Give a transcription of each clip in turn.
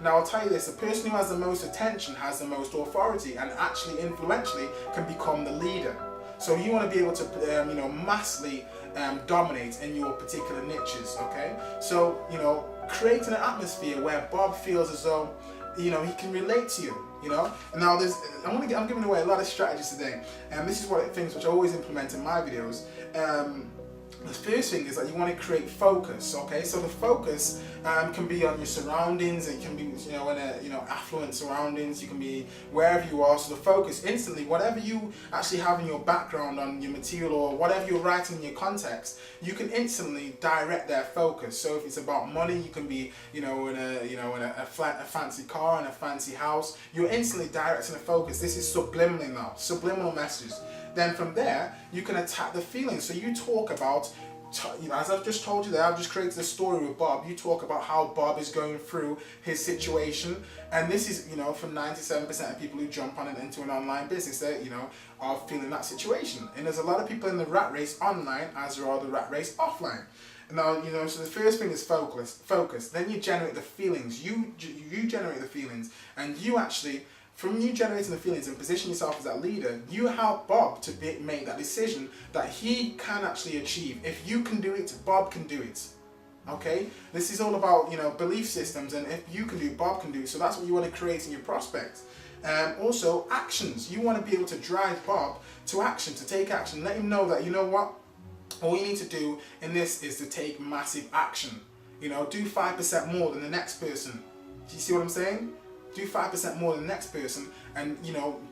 Now I'll tell you this, the person who has the most attention has the most authority, and actually influentially can become the leader. So you want to be able to massively dominate in your particular niches, okay? So creating an atmosphere where Bob feels as though he can relate to you. Now I'm giving away a lot of strategies today, and this is things which I always implement in my videos. The first thing is that you want to create focus, okay? So the focus can be on your surroundings. It can be, in affluent surroundings. You can be wherever you are. So the focus instantly, whatever you actually have in your background on your material or whatever you're writing in your context, you can instantly direct their focus. So if it's about money, you can be, in a fancy car and a fancy house. You're instantly directing the focus. This is subliminal now, subliminal messages. Then from there, you can attack the feelings. So you talk about, as I've just told you there, I've just created a story with Bob. You talk about how Bob is going through his situation. And this is, from 97% of people who jump on it into an online business, they, are feeling that situation. And there's a lot of people in the rat race online as there are the rat race offline. Now, so the first thing is focus. Then you generate the feelings. You generate the feelings, and you actually, from you generating the feelings and position yourself as that leader, you help Bob to make that decision that he can actually achieve. If you can do it, Bob can do it. Okay? This is all about, belief systems, and if you can do it, Bob can do it. So that's what you want to create in your prospects. Also, actions. You want to be able to drive Bob to action, to take action. Let him know that, all you need to do in this is to take massive action. Do 5% more than the next person. Do you see what I'm saying? Do 5% more than the next person, and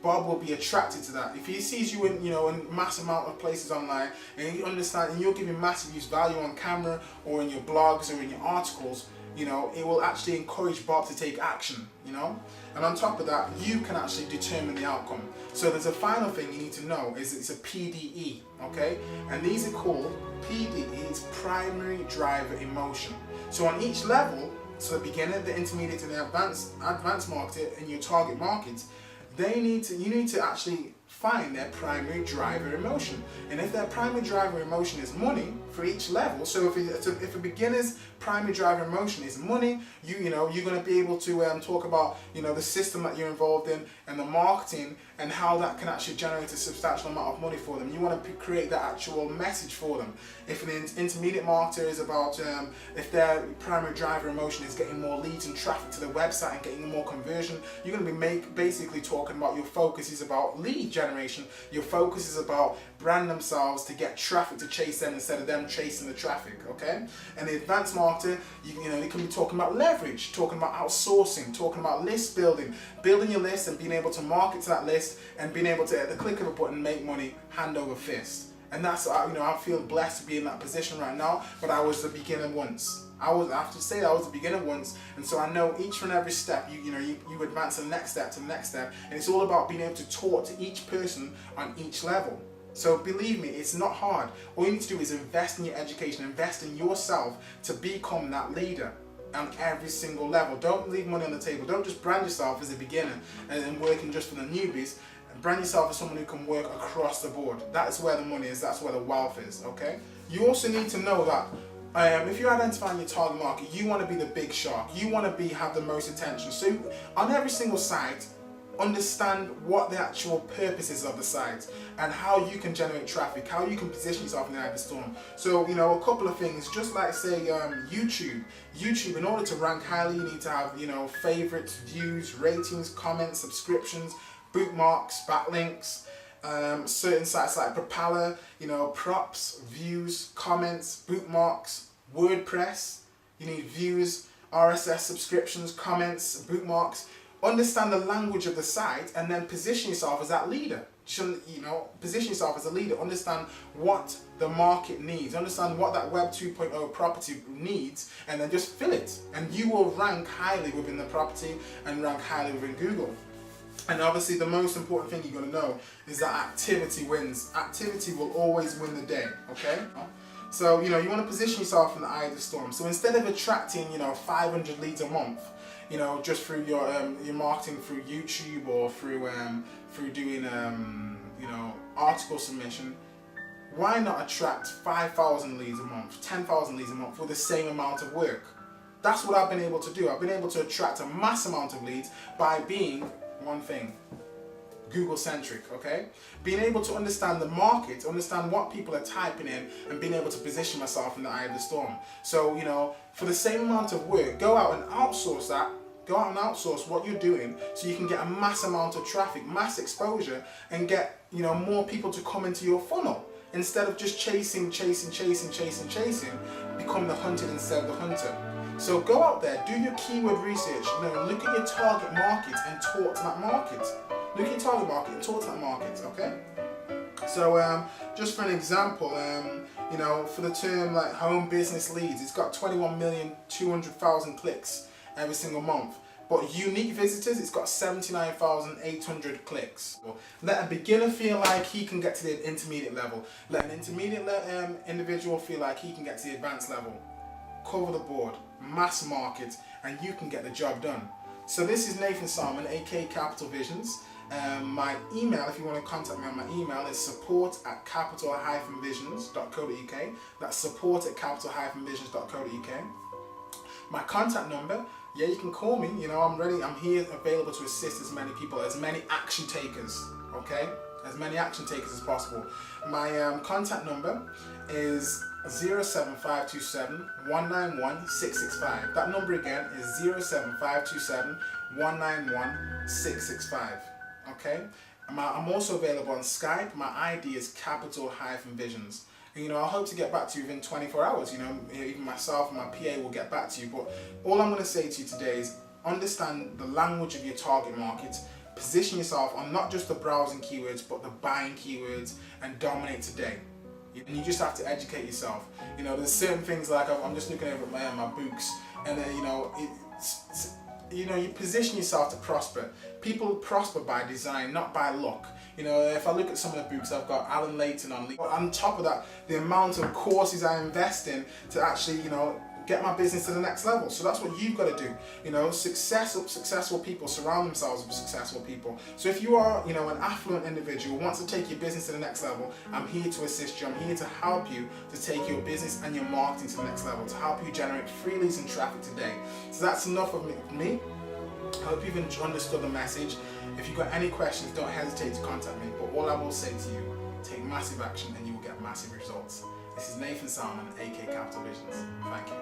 Bob will be attracted to that. If he sees you in in mass amount of places online, and you understand, and you're giving massive use value on camera or in your blogs or in your articles, it will actually encourage Bob to take action. And on top of that, you can actually determine the outcome. So there's a final thing you need to know is it's a PDE, okay? And these are called PDE. It's primary driver emotion. So on each level, so the beginner, the intermediate, and the advanced market in your target market, you need to actually find their primary driver emotion. And if their primary driver emotion is money for each level, so if a beginner's primary driver emotion is money, you're going to be able to talk about the system that you're involved in and the marketing and how that can actually generate a substantial amount of money for them. You want to create that actual message for them. If an intermediate marketer is about if their primary driver emotion is getting more leads and traffic to the website and getting more conversion, you're going to be basically talking about your focus is about lead generation. Your focus is about brand themselves to get traffic to chase them instead of them chasing the traffic, okay? And the advanced marketer, you can be talking about leverage, talking about outsourcing, talking about list building your list and being able to market to that list and being able to, at the click of a button, make money hand over fist. And that's, I feel blessed to be in that position right now, but I was the beginner once. I have to say I was the beginner once, and so I know each and every step, you advance to the next step, and it's all about being able to talk to each person on each level. So believe me, it's not hard. All you need to do is invest in your education, invest in yourself to become that leader on every single level. Don't leave money on the table. Don't just brand yourself as a beginner and working just for the newbies. Brand yourself as someone who can work across the board. That's where the money is, that's where the wealth is, okay? You also need to know that if you're identifying your target market, you want to be the big shark. You want to have the most attention. So on every single site, understand what the actual purpose is of the site and how you can generate traffic, how you can position yourself in the eye of the storm. So, a couple of things, just like say YouTube, in order to rank highly, you need to have, favorites, views, ratings, comments, subscriptions, bookmarks, backlinks, certain sites like Propeller, props, views, comments, bookmarks, WordPress, you need views, RSS subscriptions, comments, bookmarks. Understand the language of the site and then position yourself as that leader. Position yourself as a leader. Understand what the market needs. Understand what that Web 2.0 property needs, and then just fill it. And you will rank highly within the property and rank highly within Google. And obviously the most important thing you're going to know is that activity wins. Activity will always win the day, okay? So, you want to position yourself in the eye of the storm. So instead of attracting, 500 leads a month, just through your marketing through YouTube or through doing article submission, why not attract 5,000 leads a month, 10,000 leads a month with the same amount of work? That's what I've been able to do. I've been able to attract a mass amount of leads by being one thing, Google centric, okay? Being able to understand the market, understand what people are typing in, and being able to position myself in the eye of the storm. So, you know, for the same amount of work, go out and outsource that. Go out and outsource what you're doing so you can get a mass amount of traffic, mass exposure, and get, you know, more people to come into your funnel. Instead of just chasing, become the hunted instead of the hunter. So go out there, do your keyword research, you know, look at your target market and talk to that market. Look at your target market and talk to that market, okay? So just for an example, you know, for the term like home business leads, it's got 21,200,000 clicks every single month. But unique visitors, it's got 79,800 clicks. Let a beginner feel like he can get to the intermediate level. Let an intermediate individual feel like he can get to the advanced level. Cover the board, mass market, and you can get the job done. So this is Nathan Salmon, aka Capital Visions. My email, if you want to contact me on my email, is support@capital-visions.co.uk. That's support@capital-visions.co.uk. My contact number, yeah, you can call me, you know, I'm ready, I'm here, available to assist as many people, as many action takers, okay? As many action takers as possible. My contact number is 07527 191 665. That number again is 07527 191 665, okay? I'm also available on Skype. My ID is capital-visions. You know, I hope to get back to you within 24 hours. You know, even myself and my PA will get back to you. But all I'm going to say to you today is understand the language of your target market. Position yourself on not just the browsing keywords, but the buying keywords, and dominate today. And you just have to educate yourself. You know, there's certain things like I'm just looking over at my books, and then you know, you position yourself to prosper. People prosper by design, not by luck. You know, if I look at some of the books, I've got Alan Layton on top of that, the amount of courses I invest in to actually, you know, get my business to the next level. So that's what you've got to do. You know, successful people surround themselves with successful people. So if you are, you know, an affluent individual who wants to take your business to the next level, I'm here to assist you. I'm here to help you to take your business and your marketing to the next level, to help you generate free leads and traffic today. So that's enough of me. I hope you've understood the message. If you've got any questions, don't hesitate to contact me. But all I will say to you, take massive action and you will get massive results. This is Nathan Salmon, aka Capital Visions. Thank you.